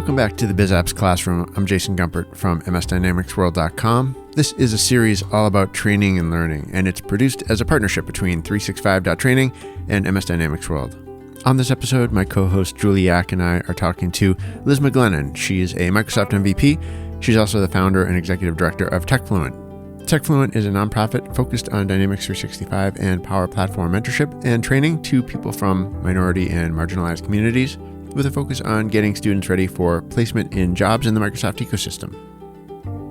Welcome back to the BizApps Classroom. I'm Jason Gumpert from MSDynamicsWorld.com. This is a series all about training and learning, and it's produced as a partnership between 365.training and MS Dynamics World. On this episode, my co-host Julie Yack and I are talking to Liz McGlennen. She's a Microsoft MVP. She's also the founder and executive director of TechFluent. TechFluent is a nonprofit focused on Dynamics 365 and Power Platform mentorship and training to people from minority and marginalized communities, with a focus on getting students ready for placement in jobs in the Microsoft ecosystem.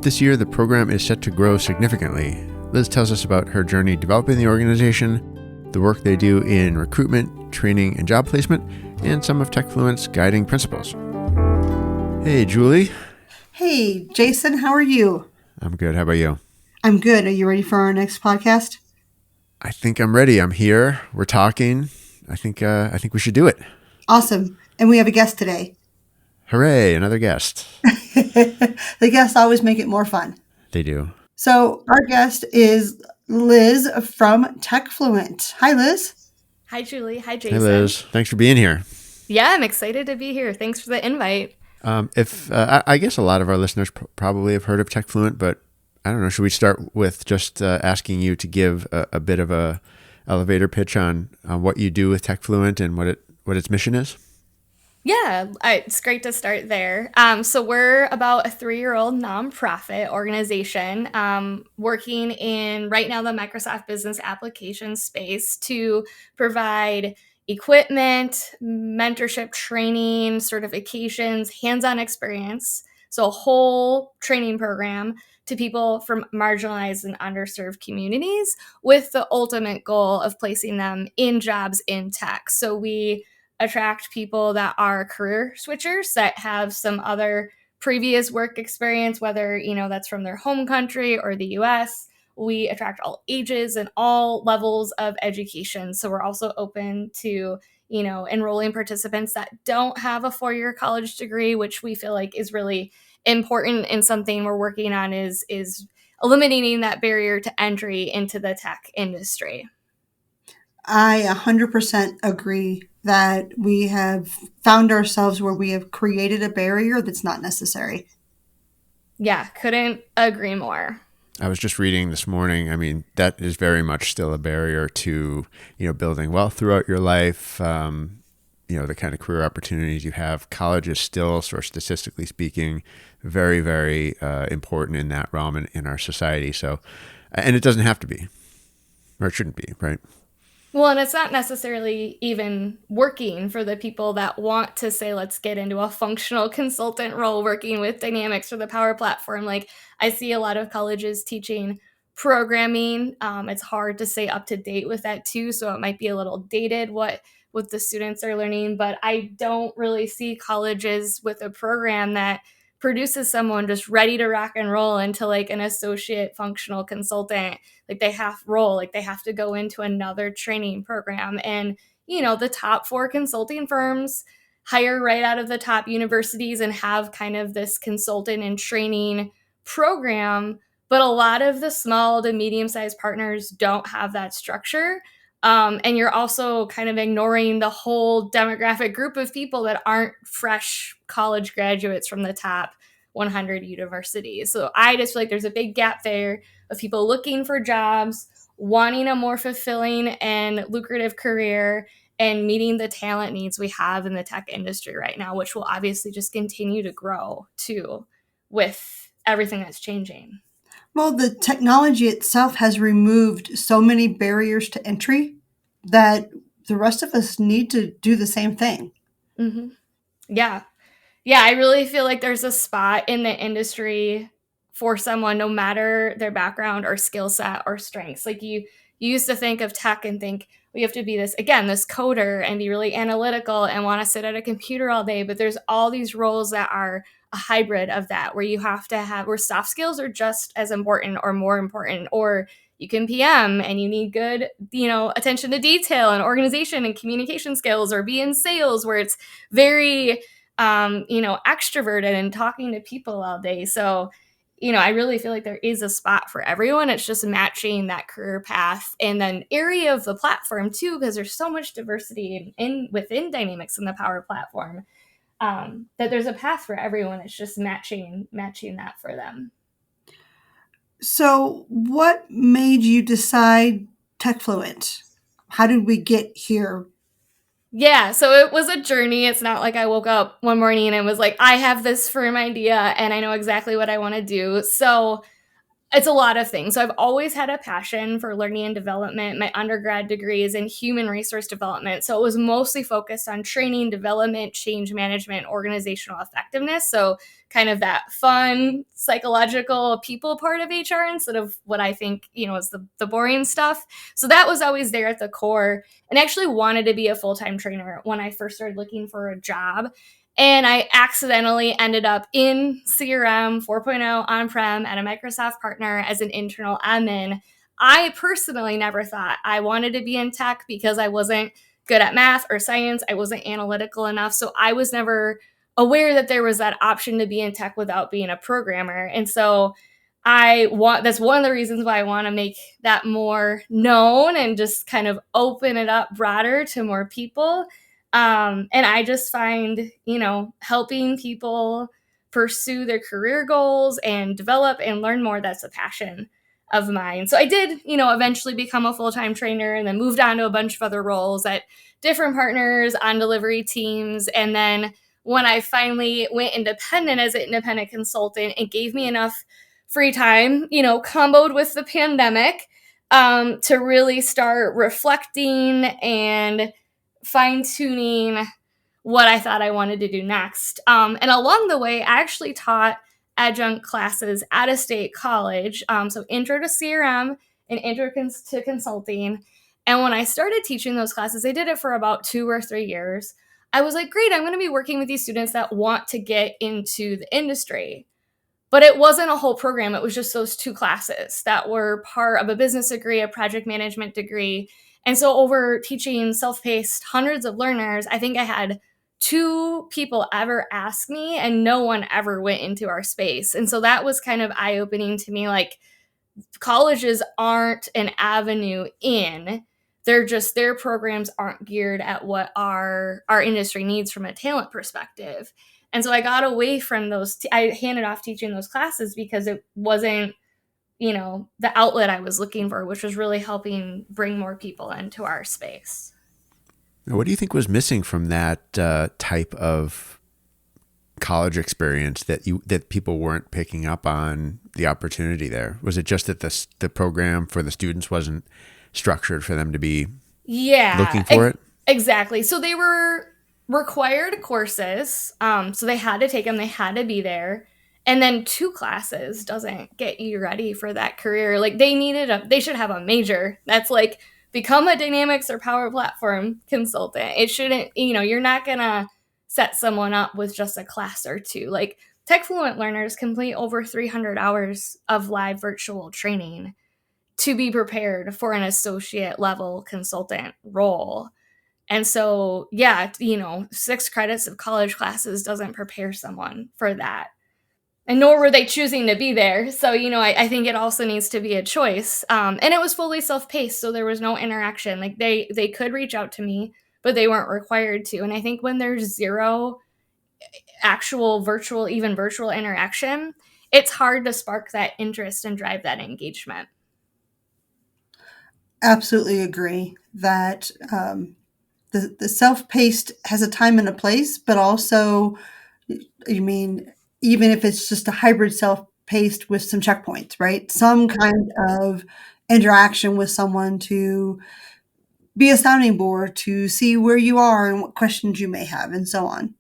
This year, the program is set to grow significantly. Liz tells us about her journey developing the organization, the work they do in recruitment, training, and job placement, and some of TechFluent's guiding principles. Hey, Julie. Hey, Jason, how are you? I'm good. How about you? I'm good. Are you ready for our next podcast? I think I'm ready. I'm here. We're talking. I think we should do it. Awesome. And we have a guest today. Hooray, another guest. The guests always make it more fun. They do. So our guest is Liz from TechFluent. Hi, Liz. Hi, Julie. Hi, Jason. Hey, Liz. Thanks for being here. Yeah, I'm excited to be here. Thanks for the invite. I guess a lot of our listeners probably have heard of TechFluent, but I don't know. Should we start with just asking you to give a bit of a elevator pitch on what you do with TechFluent and what its mission is? Yeah, it's great to start there. So we're about a 3-year-old nonprofit organization working in right now the Microsoft Business Application space to provide equipment, mentorship, training, certifications, hands-on experience. So a whole training program to people from marginalized and underserved communities with the ultimate goal of placing them in jobs in tech. So we attract people that are career switchers that have some other previous work experience, whether, that's from their home country or the US. We attract all ages and all levels of education. So we're also open to, enrolling participants that don't have a 4-year college degree, which we feel like is really important, and something we're working on is eliminating that barrier to entry into the tech industry. I 100% agree that we have found ourselves where we have created a barrier that's not necessary. Yeah, couldn't agree more. I was just reading this morning. I mean, that is very much still a barrier to, building wealth throughout your life. The kind of career opportunities you have. College is still, sort of statistically speaking, very, very important in that realm in our society. So, and it doesn't have to be, or it shouldn't be, right? Well, and it's not necessarily even working for the people that want to say, let's get into a functional consultant role working with Dynamics or the Power Platform. Like, I see a lot of colleges teaching programming. It's hard to stay up to date with that too. So it might be a little dated what the students are learning, but I don't really see colleges with a program that produces someone just ready to rock and roll into like an associate functional consultant. Like they have to go into another training program. And, the top 4 consulting firms hire right out of the top universities and have kind of this consultant and training program. But a lot of the small to medium-sized partners don't have that structure. And you're also kind of ignoring the whole demographic group of people that aren't fresh college graduates from the top 100 universities. So I just feel like there's a big gap there of people looking for jobs, wanting a more fulfilling and lucrative career, and meeting the talent needs we have in the tech industry right now, which will obviously just continue to grow too with everything that's changing. Well, the technology itself has removed so many barriers to entry that the rest of us need to do the same thing. Mm-hmm. Yeah. Yeah, I really feel like there's a spot in the industry for someone, no matter their background or skill set or strengths. Like you used to think of tech and think we have to be this coder and be really analytical and want to sit at a computer all day. But there's all these roles that are a hybrid of that, where you have to have, where soft skills are just as important or more important, or you can PM and you need good, attention to detail and organization and communication skills, or be in sales where it's very, extroverted and talking to people all day. So, I really feel like there is a spot for everyone. It's just matching that career path and then area of the platform too, because there's so much diversity within Dynamics and the Power Platform. that there's a path for everyone. It's just matching that for them. So what made you decide TechFluent? How did we get here? Yeah, so it was a journey. It's not like I woke up one morning and was like, I have this firm idea and I know exactly what I want to do. So it's a lot of things. So I've always had a passion for learning and development. My undergrad degree is in human resource development. So it was mostly focused on training, development, change management, organizational effectiveness. So kind of that fun, psychological, people part of HR instead of what I think, is the boring stuff. So that was always there at the core, and actually wanted to be a full-time trainer when I first started looking for a job. And I accidentally ended up in CRM 4.0 on-prem at a Microsoft partner as an internal admin. I personally never thought I wanted to be in tech because I wasn't good at math or science. I wasn't analytical enough. So I was never aware that there was that option to be in tech without being a programmer. And so that's one of the reasons why I want to make that more known and just kind of open it up broader to more people. And I just find, helping people pursue their career goals and develop and learn more, that's a passion of mine. So I did, eventually become a full-time trainer and then moved on to a bunch of other roles at different partners on delivery teams. And then when I finally went independent as an independent consultant, it gave me enough free time, comboed with the pandemic, to really start reflecting and fine-tuning what I thought I wanted to do next. And along the way, I actually taught adjunct classes at a state college. So intro to CRM and intro to consulting. And when I started teaching those classes, I did it for about 2 or 3 years. I was like, great, I'm going to be working with these students that want to get into the industry. But it wasn't a whole program. It was just those 2 classes that were part of a business degree, a project management degree. And so over teaching self-paced hundreds of learners, I think I had 2 people ever ask me, and no one ever went into our space. And so that was kind of eye-opening to me. Like, colleges aren't an avenue in. They're just, their programs aren't geared at what our industry needs from a talent perspective. And so I got away from those. I handed off teaching those classes because it wasn't, the outlet I was looking for, which was really helping bring more people into our space. Now, what do you think was missing from that type of college experience that people weren't picking up on the opportunity there? Was it just that the program for the students wasn't structured for them to be looking for it? Exactly. So they were required courses. So they had to take them. They had to be there. And then 2 classes doesn't get you ready for that career. Like, they should have a major that's like, become a Dynamics or Power Platform consultant. It shouldn't, you're not going to set someone up with just a class or 2. Like, TechFluent learners complete over 300 hours of live virtual training to be prepared for an associate level consultant role. And so, 6 credits of college classes doesn't prepare someone for that. And nor were they choosing to be there. So, I think it also needs to be a choice. And it was fully self-paced, so there was no interaction. Like, they could reach out to me, but they weren't required to. And I think when there's zero actual virtual interaction, it's hard to spark that interest and drive that engagement. Absolutely agree that the self-paced has a time and a place, but also, even if it's just a hybrid self-paced with some checkpoints, right? Some kind of interaction with someone to be a sounding board, to see where you are and what questions you may have, and so on.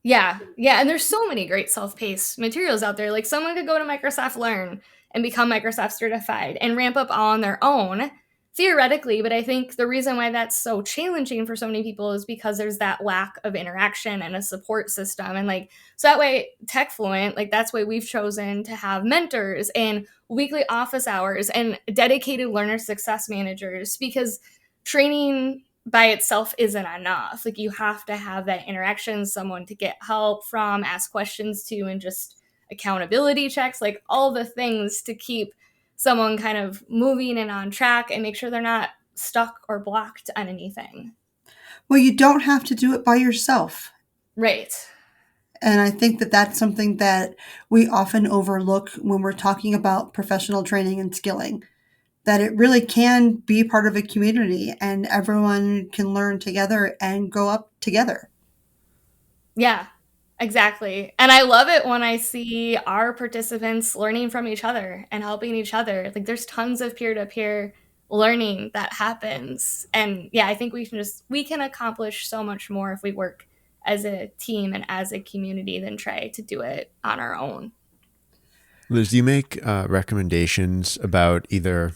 Yeah. And there's so many great self-paced materials out there. Like, someone could go to Microsoft Learn and become Microsoft certified and ramp up on their own, theoretically. But I think the reason why that's so challenging for so many people is because there's that lack of interaction and a support system. And so that way, TechFluent, that's why we've chosen to have mentors and weekly office hours and dedicated learner success managers, because training by itself isn't enough. Like, you have to have that interaction, someone to get help from, ask questions to, and just accountability checks, like all the things to keep someone kind of moving and on track and make sure they're not stuck or blocked on anything. Well, you don't have to do it by yourself. Right. And I think that that's something that we often overlook when we're talking about professional training and skilling, that it really can be part of a community and everyone can learn together and grow up together. Yeah, exactly. And I love it when I see our participants learning from each other and helping each other. Like there's tons of peer-to-peer learning that happens. And yeah, I think we can accomplish so much more if we work as a team and as a community than try to do it on our own. Liz, do you make recommendations about either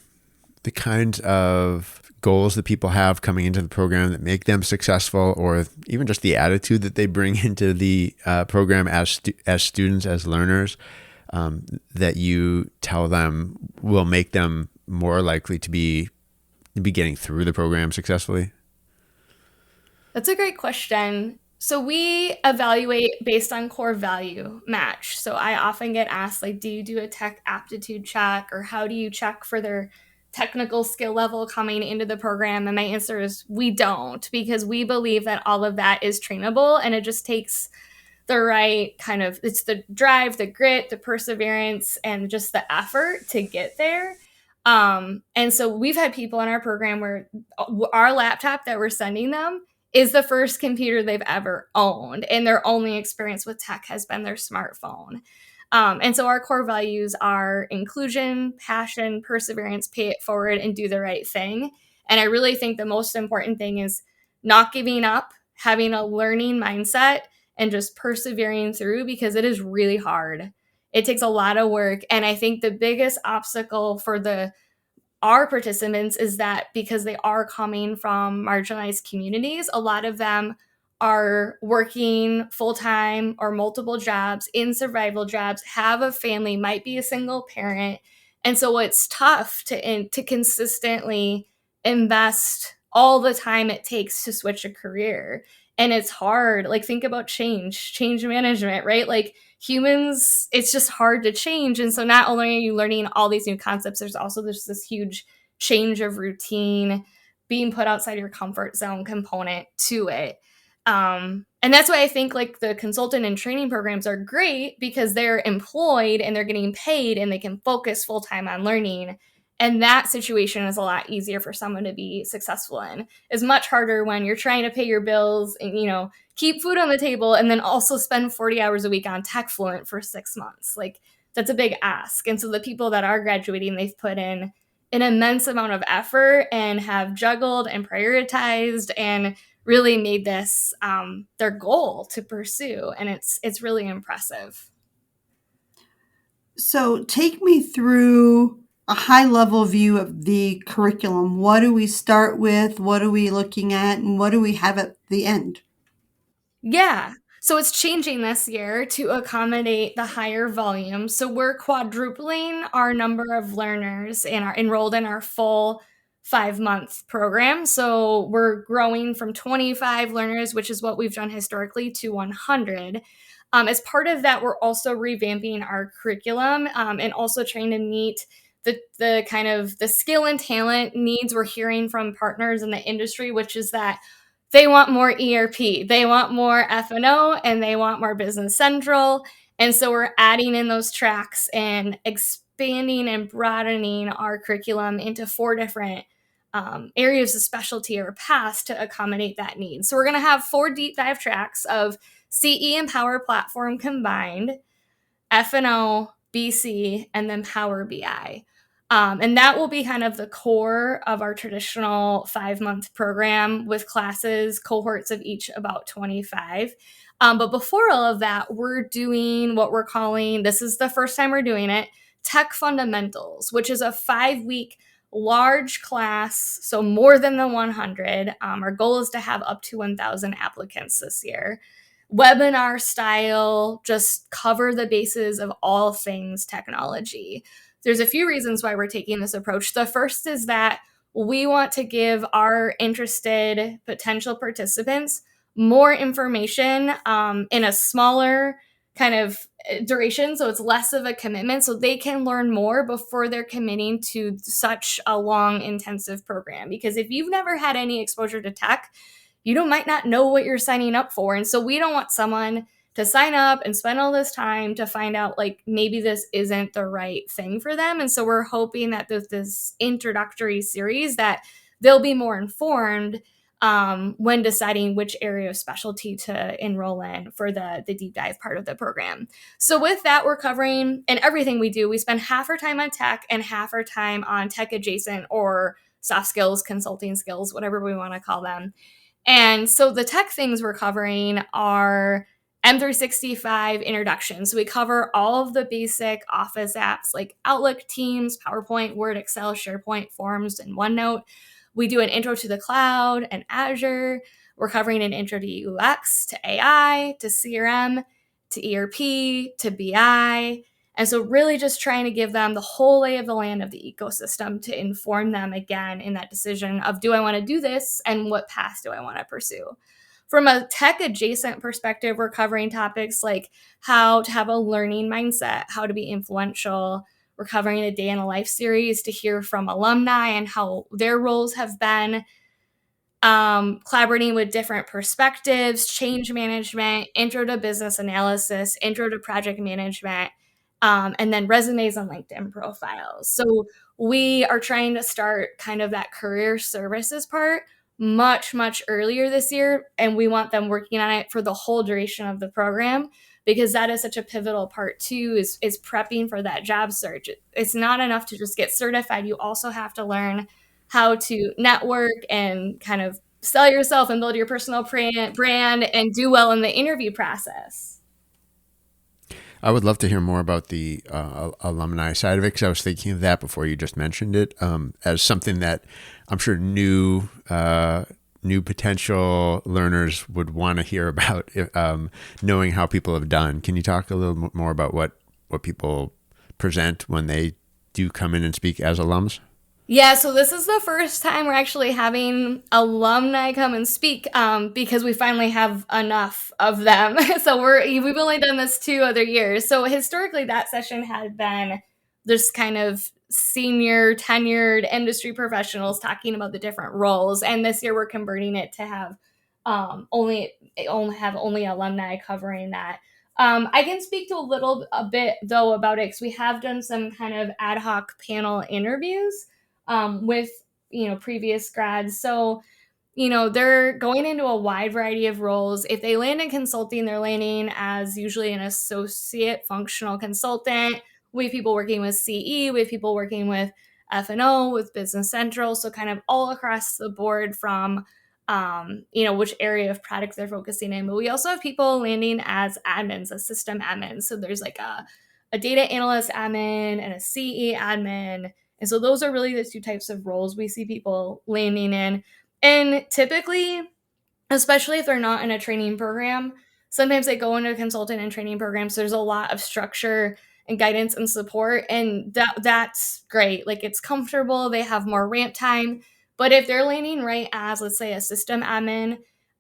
the kinds of goals that people have coming into the program that make them successful, or even just the attitude that they bring into the program as students, as learners, that you tell them will make them more likely to be getting through the program successfully? That's a great question. So we evaluate based on core value match. So I often get asked, like, do you do a tech aptitude check, or how do you check for their technical skill level coming into the program? And my answer is we don't, because we believe that all of that is trainable, and it just takes the right kind of, it's the drive, the grit, the perseverance, and just the effort to get there. And so we've had people in our program where our laptop that we're sending them is the first computer they've ever owned, and their only experience with tech has been their smartphone. And so our core values are inclusion, passion, perseverance, pay it forward, and do the right thing. And I really think the most important thing is not giving up, having a learning mindset, and just persevering through, because it is really hard. It takes a lot of work. And I think the biggest obstacle for our participants is that because they are coming from marginalized communities, a lot of them are working full-time or multiple jobs, in survival jobs, have a family, might be a single parent. And so it's tough to consistently invest all the time it takes to switch a career. And it's hard. Like, think about change management, right? Like, humans, it's just hard to change. And so not only are you learning all these new concepts, there's also this huge change of routine, being put outside your comfort zone component to it. And that's why I think like the consultant and training programs are great, because they're employed and they're getting paid and they can focus full time on learning. And that situation is a lot easier for someone to be successful in. It's much harder when you're trying to pay your bills and, keep food on the table, and then also spend 40 hours a week on TechFluent for 6 months. Like, that's a big ask. And so the people that are graduating, they've put in an immense amount of effort and have juggled and prioritized and really made this their goal to pursue. And it's really impressive. So take me through a high level view of the curriculum. What do we start with? What are we looking at? And what do we have at the end? Yeah. So it's changing this year to accommodate the higher volume. So we're quadrupling our number of learners and are enrolled in our full 5-month program. So we're growing from 25 learners, which is what we've done historically, to 100. As part of that, we're also revamping our curriculum and also trying to meet the kind of the skill and talent needs we're hearing from partners in the industry, which is that they want more ERP, they want more F&O, and they want more Business Central. And so we're adding in those tracks and expanding and broadening our curriculum into 4 different areas of specialty or paths to accommodate that need. So we're going to have 4 deep dive tracks of CE and Power Platform combined, F&O, BC, and then Power BI. And that will be kind of the core of our traditional 5-month program, with classes, cohorts of each about 25. But before all of that, we're doing what we're calling, this is the first time we're doing it, Tech Fundamentals, which is a 5-week large class, so more than the 100. Our goal is to have up to 1,000 applicants this year. Webinar style, just cover the bases of all things technology. There's a few reasons why we're taking this approach. The first is that we want to give our interested potential participants more information in a smaller kind of duration, so it's less of a commitment, so they can learn more before they're committing to such a long, intensive program. Because if you've never had any exposure to tech, you might not know what you're signing up for. And so we don't want someone to sign up and spend all this time to find out like maybe this isn't the right thing for them. And so we're hoping that there's this introductory series that they'll be more informed when deciding which area of specialty to enroll in for the deep dive part of the program. So with that, we're covering, and everything we do, we spend half our time on tech and half our time on tech adjacent or soft skills, consulting skills, whatever we want to call them. And so the tech things we're covering are M365 introduction. So we cover all of the basic Office apps like Outlook, Teams, PowerPoint, Word, Excel, SharePoint, Forms, and OneNote. We do an intro to the cloud and Azure. We're covering an intro to UX, to AI, to CRM, to ERP, to BI. And so really just trying to give them the whole lay of the land of the ecosystem to inform them again in that decision of, do I want to do this and what path do I want to pursue? From a tech adjacent perspective, we're covering topics like how to have a learning mindset, how to be influential. We're covering a day in a life series to hear from alumni and how their roles have been, collaborating with different perspectives, change management, intro to business analysis, intro to project management, and then resumes and LinkedIn profiles. So we are trying to start kind of that career services part much, much earlier this year. And we want them working on it for the whole duration of the program, because that is such a pivotal part too, is prepping for that job search. It's not enough to just get certified. You also have to learn how to network and kind of sell yourself and build your personal brand and do well in the interview process. I would love to hear more about the alumni side of it, because I was thinking of that before you just mentioned it, as something that I'm sure new potential learners would want to hear about, knowing how people have done. Can you talk a little more about what people present when they do come in and speak as alums? Yeah, so this is the first time we're actually having alumni come and speak, because we finally have enough of them. So we've only done this 2 other years. So historically, that session had been this kind of senior tenured industry professionals talking about the different roles. And this year we're converting it to have only alumni covering that. I can speak to a bit though about it, because we have done some kind of ad hoc panel interviews with, previous grads. So, they're going into a wide variety of roles. If they land in consulting, they're landing as usually an associate functional consultant. We have people working with CE, we have people working with F&O, with Business Central. So kind of all across the board from, which area of product they're focusing in. But we also have people landing as admins, as system admins. So there's like a data analyst admin and a CE admin. And so those are really the 2 types of roles we see people landing in. And typically, especially if they're not in a training program, sometimes they go into a consultant and training programs. So there's a lot of structure and guidance and support. And that's great. Like, it's comfortable. They have more ramp time. But if they're landing right as, let's say, a system admin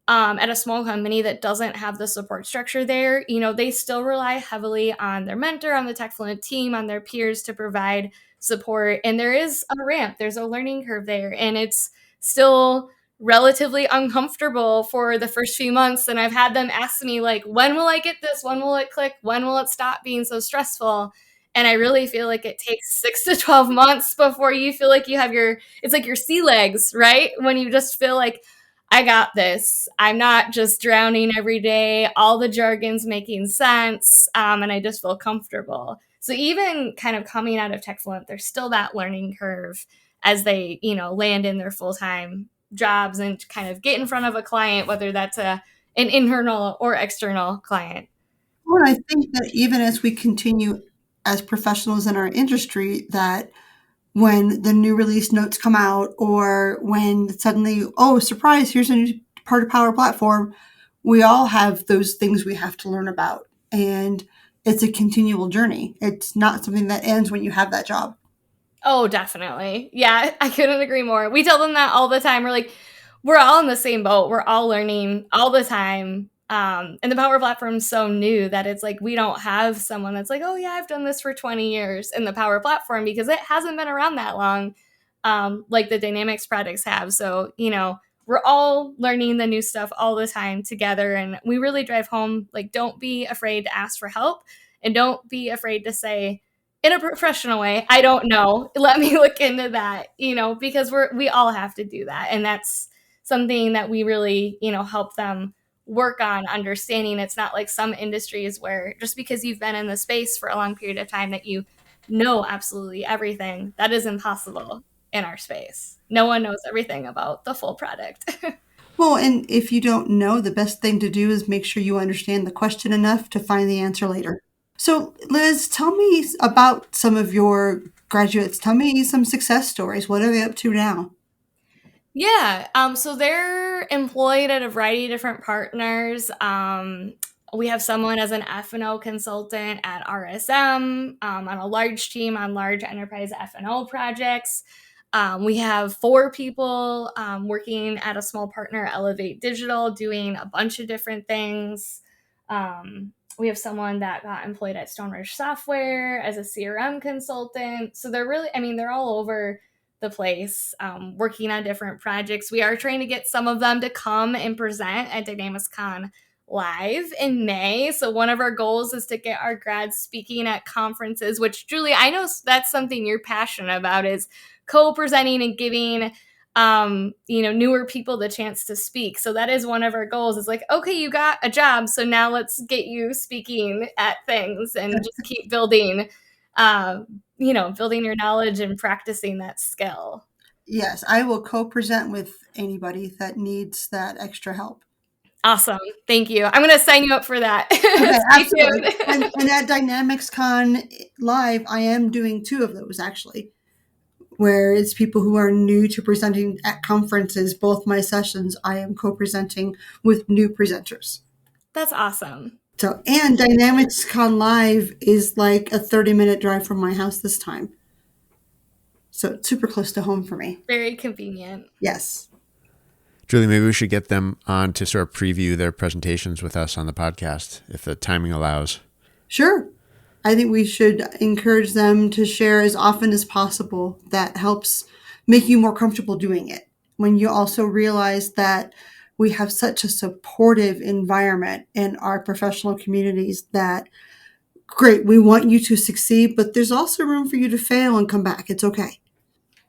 at a small company that doesn't have the support structure there, they still rely heavily on their mentor, on the TechFluent team, on their peers to provide support. And there is a ramp, there's a learning curve there. And it's still relatively uncomfortable for the first few months. And I've had them ask me, like, when will I get this? When will it click? When will it stop being so stressful? And I really feel like it takes 6 to 12 months before you feel like you have it's like your sea legs, right? When you just feel like, I got this. I'm not just drowning every day. All the jargon's making sense. And I just feel comfortable. So even kind of coming out of TechFluent, there's still that learning curve as they, land in their full-time jobs and kind of get in front of a client, whether that's an internal or external client. Well, I think that even as we continue as professionals in our industry, that when the new release notes come out, or when suddenly, oh, surprise, here's a new part of Power Platform, we all have those things we have to learn about. And it's a continual journey. It's not something that ends when you have that job. Oh, definitely. Yeah, I couldn't agree more. We tell them that all the time. We're like, we're all in the same boat. We're all learning all the time. And the Power Platform is so new that it's like we don't have someone that's like, oh yeah, I've done this for 20 years in the Power Platform, because it hasn't been around that long, like the Dynamics products have. So, we're all learning the new stuff all the time together. And we really drive home, like, don't be afraid to ask for help, and don't be afraid to say in a professional way, I don't know, let me look into that, because we all have to do that. And that's something that we really, help them work on understanding. It's not like some industries where just because you've been in the space for a long period of time that you know absolutely everything. That is impossible in our space. No one knows everything about the full product. Well, and if you don't know, the best thing to do is make sure you understand the question enough to find the answer later. So, Liz, tell me about some of your graduates. Tell me some success stories. What are they up to now? Yeah. So they're employed at a variety of different partners. We have someone as an F&O consultant at RSM, on a large team on large enterprise F&O projects. We have 4 people working at a small partner, Elevate Digital, doing a bunch of different things. We have someone that got employed at Stone Ridge Software as a CRM consultant. So they're all over the place, working on different projects. We are trying to get some of them to come and present at DynamicsCon Live in May. So one of our goals is to get our grads speaking at conferences, which, Julie, I know that's something you're passionate about, is co-presenting and giving newer people the chance to speak. So that is one of our goals, is like, okay, you got a job, so now let's get you speaking at things and just keep building building your knowledge and practicing that skill. Yes, I will co-present with anybody that needs that extra help. Awesome. Thank you. I'm going to sign you up for that. Okay, Stay absolutely. tuned. And at DynamicsCon Live, I am doing 2 of those, actually, where it's people who are new to presenting at conferences. Both my sessions, I am co-presenting with new presenters. That's awesome. So, and DynamicsCon Live is like a 30-minute drive from my house this time. So it's super close to home for me. Very convenient. Yes. Julie, maybe we should get them on to sort of preview their presentations with us on the podcast, if the timing allows. Sure. I think we should encourage them to share as often as possible. That helps make you more comfortable doing it. When you also realize that we have such a supportive environment in our professional communities, that great, we want you to succeed, but there's also room for you to fail and come back. It's okay.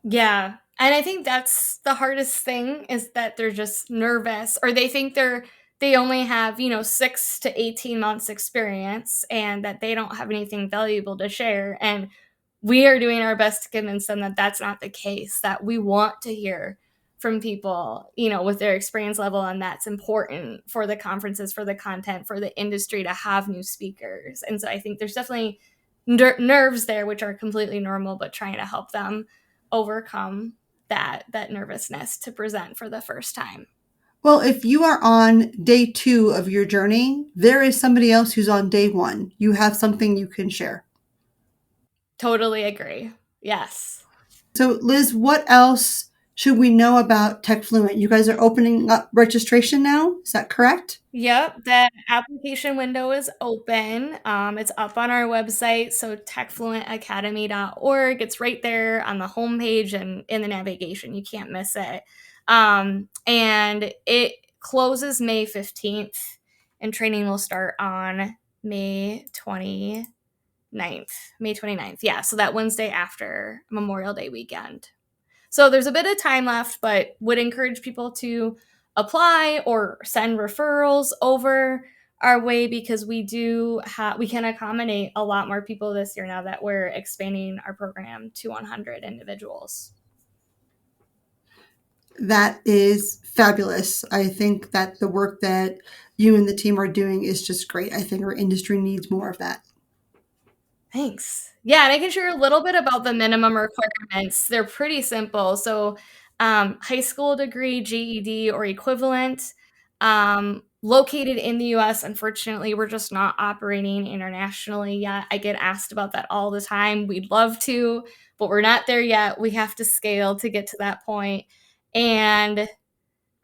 Yeah. And I think that's the hardest thing, is that they're just nervous, or they think they only have, 6 to 18 months experience, and that they don't have anything valuable to share. And we are doing our best to convince them that that's not the case, that we want to hear from people, with their experience level. And that's important for the conferences, for the content, for the industry, to have new speakers. And so I think there's definitely nerves there, which are completely normal, but trying to help them overcome that nervousness to present for the first time. Well, if you are on day 2 of your journey, there is somebody else who's on day 1. You have something you can share. Totally agree. Yes. So, Liz, what else should we know about TechFluent? You guys are opening up registration now. Is that correct? Yep, the application window is open. It's up on our website, so techfluentacademy.org. It's right there on the homepage and in the navigation. You can't miss it. And it closes May 15th, and training will start on May 29th. Yeah, so that Wednesday after Memorial Day weekend. So there's a bit of time left, but would encourage people to apply or send referrals over our way, because we can accommodate a lot more people this year now that we're expanding our program to 100 individuals. That is fabulous. I think that the work that you and the team are doing is just great. I think our industry needs more of that. Thanks. Yeah, and I can share a little bit about the minimum requirements. They're pretty simple. So, high school degree, GED, or equivalent, located in the US. Unfortunately, we're just not operating internationally yet. I get asked about that all the time. We'd love to, but we're not there yet. We have to scale to get to that point. And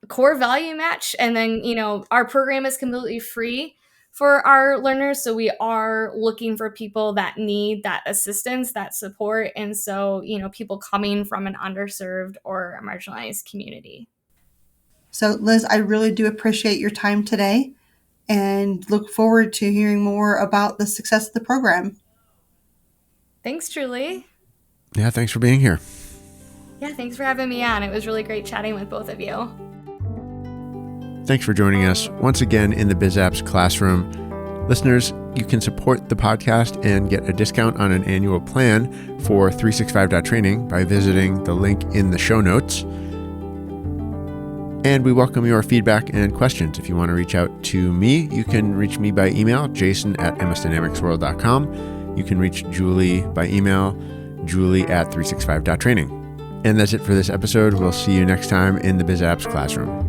core value match. And then, our program is completely free for our learners. So we are looking for people that need that assistance, that support. And so, people coming from an underserved or a marginalized community. So Liz, I really do appreciate your time today and look forward to hearing more about the success of the program. Thanks, Julie. Yeah, thanks for being here. Yeah, thanks for having me on. It was really great chatting with both of you. Thanks for joining us once again in the BizApps classroom. Listeners, you can support the podcast and get a discount on an annual plan for 365.training by visiting the link in the show notes. And we welcome your feedback and questions. If you want to reach out to me, you can reach me by email, jason@msdynamicsworld.com. You can reach Julie by email, julie@365.training. And that's it for this episode. We'll see you next time in the BizApps classroom.